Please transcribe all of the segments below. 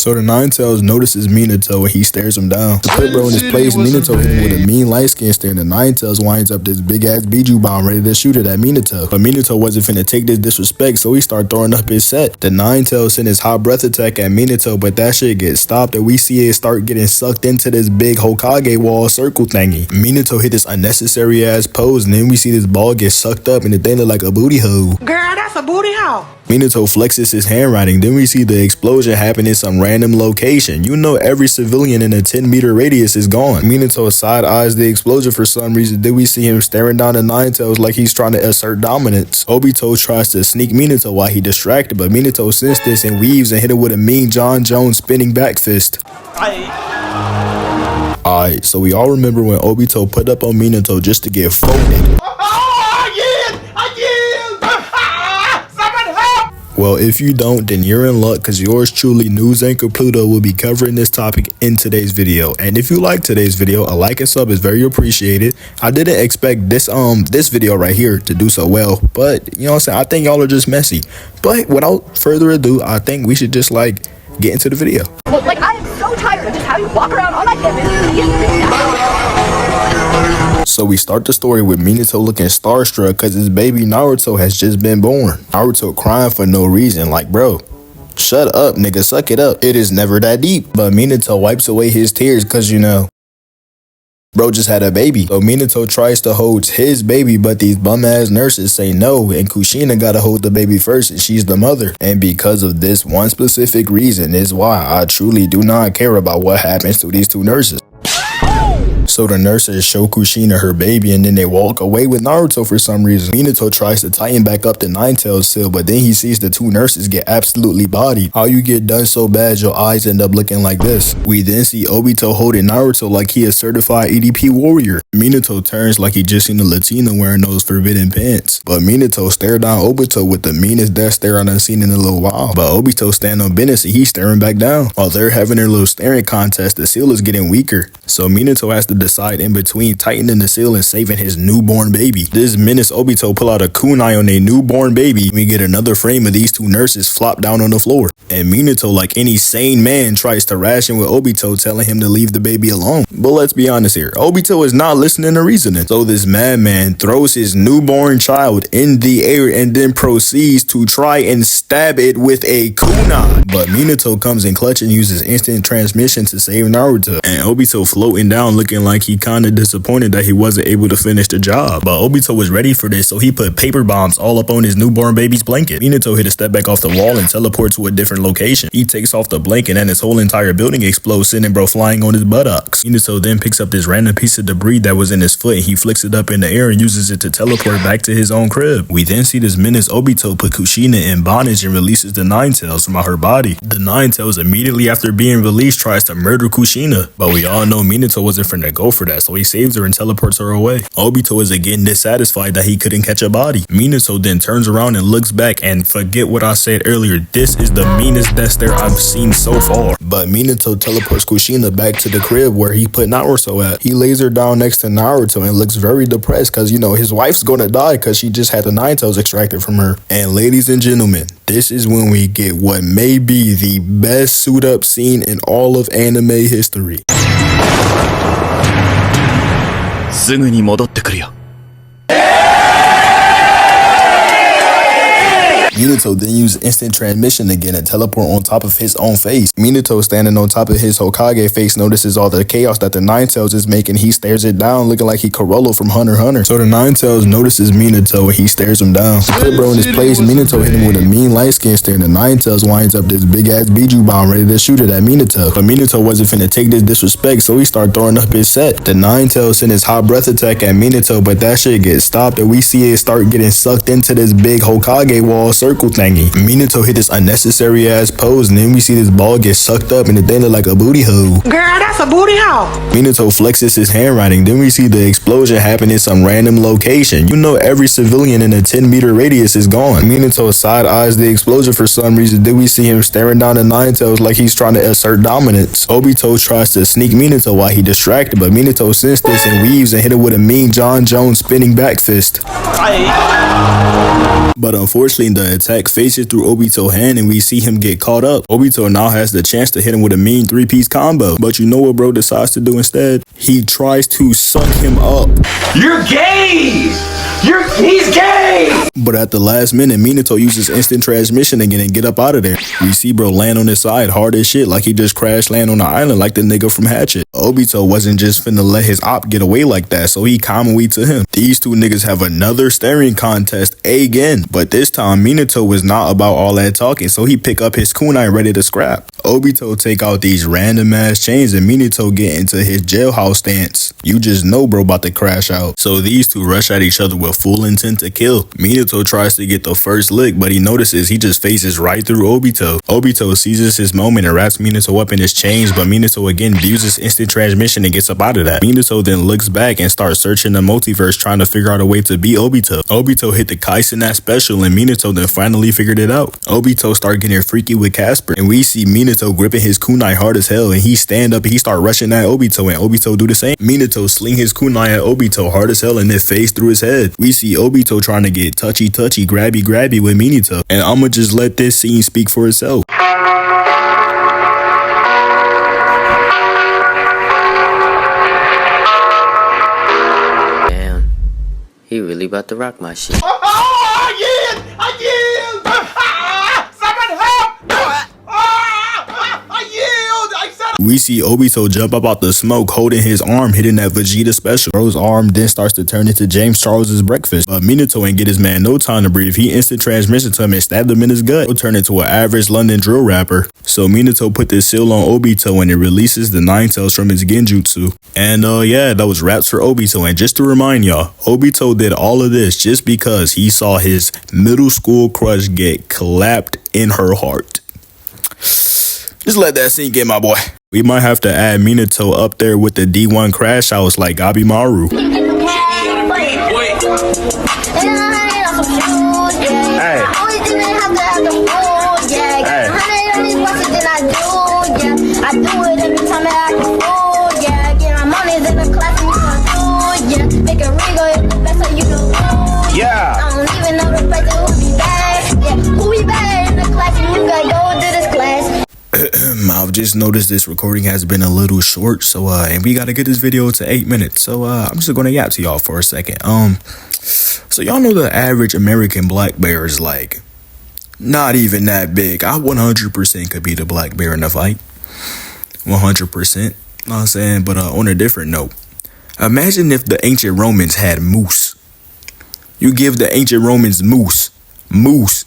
So the Ninetales notices Minato and he stares him down. To put bro in his place, Minato hit him with a mean light skin stare, and the Ninetales winds up this big ass Biju bomb ready to shoot it at Minato. But Minato wasn't finna take this disrespect, so he started throwing up his set. The Ninetales send his hot breath attack at Minato, but that shit gets stopped and we see it start getting sucked into this big Hokage wall circle thingy. Minato hit this unnecessary ass pose, and then we see this ball get sucked up and the thing look like a booty hole. Girl, that's a booty hole. Minato flexes his handwriting, then we see the explosion happen in some random location. You know every civilian in a 10-meter radius is gone. Minato side eyes the explosion for some reason, then we see him staring down the Ninetales like he's trying to assert dominance. Obito tries to sneak Minato while he distracted, but Minato sensed this and weaves and hit him with a mean John Jones spinning back fist. Alright, so we all remember when Obito put up on Minato just to get folded. Well, if you don't, then you're in luck, because yours truly, news anchor Pluto, will be covering this topic in today's video. And if you like today's video, a like and sub is very appreciated. I didn't expect this video right here to do so well, but you know what I'm saying, I think y'all are just messy. But without further ado, I think we should just like get into the video. Well, like, I am so tired of just how you walk around on my campus. So we start the story with Minato looking starstruck because his baby Naruto has just been born. Naruto crying for no reason, like, bro, shut up, nigga, suck it up. It is never that deep. But Minato wipes away his tears because, you know, bro just had a baby. So Minato tries to hold his baby, but these bum ass nurses say no, and Kushina gotta hold the baby first, and she's the mother. And because of this one specific reason is why I truly do not care about what happens to these two nurses. So the nurses show Kushina her baby, and then they walk away with Naruto for some reason. Minato tries to tighten back up the Ninetales seal, but then he sees the two nurses get absolutely bodied. How you get done so bad your eyes end up looking like this? We then see Obito holding Naruto like he a certified EDP warrior. Minato turns like he just seen a Latina wearing those forbidden pants. But Minato stared down Obito with the meanest death stare I done seen in a little while. But Obito stand on business and he's staring back down. While they're having their little staring contest, the seal is getting weaker. So Minato has to decide in between tightening the seal and saving his newborn baby. This menace Obito pull out a kunai on a newborn baby. We get another frame of these two nurses flop down on the floor. And Minato, like any sane man, tries to ration with Obito, telling him to leave the baby alone. But let's be honest here, Obito is not listening to reasoning. So this madman throws his newborn child in the air and then proceeds to try and stab it with a kunai. But Minato comes in clutch and uses instant transmission to save Naruto. And Obito floating down looking like he kinda disappointed that he wasn't able to finish the job. But Obito was ready for this, so he put paper bombs all up on his newborn baby's blanket. Minato hit a step back off the wall and teleports to a different location. He takes off the blanket and his whole entire building explodes, sending bro flying on his buttocks. Minato then picks up this random piece of debris that was in his foot and he flicks it up in the air and uses it to teleport back to his own crib. We then see this menace Obito put Kushina in bondage and releases the Ninetales from out her body. The Ninetales immediately after being released tries to murder Kushina, but we all know Minato wasn't finna go for that, so he saves her and teleports her away. Obito is again dissatisfied that he couldn't catch a body. Minato then turns around and looks back, and forget what I said earlier, this is the meanest death stare I've seen so far. But Minato teleports Kushina back to the crib where he put Naruto at. He lays her down next to Naruto and looks very depressed because, you know, his wife's gonna die because she just had the Ninetales extracted from her. And ladies and gentlemen, this is when we get what may be the best suit up scene in all of anime history. すぐに戻ってくるよ。 Minato then used instant transmission again and teleport on top of his own face. Minato standing on top of his Hokage face notices all the chaos that the Ninetales is making. He stares it down looking like he Corolla from Hunter x Hunter. So the Ninetales notices Minato and he stares him down. To put bro in his place, Minato hit him with a mean light skin stare, and the Ninetales winds up this big ass Biju bomb ready to shoot it at Minato. But Minato wasn't finna take this disrespect, so he started throwing up his set. The Ninetales send his hot breath attack at Minato, but that shit gets stopped and we see it start getting sucked into this big Hokage wall circle thingy. Minato hit this unnecessary ass pose, and then we see this ball get sucked up and the thing look like a booty hole. Girl, that's a booty hole. Minato flexes his handwriting, then we see the explosion happen in some random location. You know every civilian in a 10-meter radius is gone. Minato side eyes the explosion for some reason, then we see him staring down the Ninetales like he's trying to assert dominance. Obito tries to sneak Minato while he distracted, but Minato sensed this and weaves and hit him with a mean John Jones spinning back fist. But unfortunately, the The attack faces through Obito's hand and we see him get caught up. Obito now has the chance to hit him with a mean 3-piece combo. But you know what bro decides to do instead? He tries to suck him up. You're gay! He's gay! But at the last minute, Minato uses instant transmission again and get up out of there. We see bro land on his side hard as shit like he just crash land on the island like the nigga from Hatchet. Obito wasn't just finna let his op get away like that, so he commonly to him. These two niggas have another staring contest again, but this time Minato was not about all that talking, so he pick up his kunai ready to scrap. Obito take out these random ass chains and Minato get into his jailhouse stance. You just know bro about to crash out. So these two rush at each other with full intent to kill. Minato tries to get the first lick, but he notices he just faces right through Obito. Obito seizes his moment and wraps Minato up in his chains, but Minato again uses instant transmission and gets up out of that. Minato then looks back and starts searching the multiverse trying to figure out a way to beat Obito. Obito hit the Kaisen that special and Minato then finally figured it out. Obito start getting freaky with Casper and we see Minato gripping his kunai hard as hell and he stand up and he start rushing at Obito and Obito do the same. Minato sling his kunai at Obito hard as hell and then face through his head. We see Obito trying to get touchy grabby with Minato and I'ma just let this scene speak for itself. Damn, he really about to rock my shit. We see Obito jump up out the smoke holding his arm hitting that Vegeta special. Bro's arm then starts to turn into James Charles's breakfast. But Minato ain't get his man no time to breathe. He instant transmission to him and stabbed him in his gut. He'll turn into an average London drill rapper. So Minato put this seal on Obito and it releases the 9 tails from his genjutsu. And yeah, that was raps for Obito. And just to remind y'all, Obito did all of this just because he saw his middle school crush get clapped in her heart. Just let that sink in, my boy. We might have to add Minato up there with the D1 crash house like Gabimaru. I've just noticed this recording has been a little short, so and we gotta get this video to 8 minutes, so I'm just gonna yap to y'all for a second. So y'all know the average American black bear is like not even that big. I 100% could be the black bear in the fight, 100%. Know what I'm saying? But on a different note, imagine if the ancient Romans had moose. You give the ancient Romans moose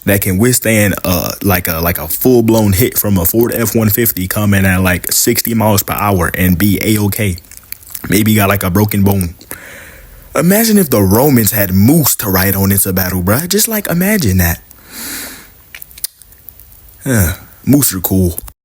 that can withstand like a full-blown hit from a Ford F-150 coming at like 60 miles per hour and be a-okay. Maybe got like a broken bone. Imagine if the Romans had moose to ride on into battle, bruh. Just like imagine that. Moose are cool.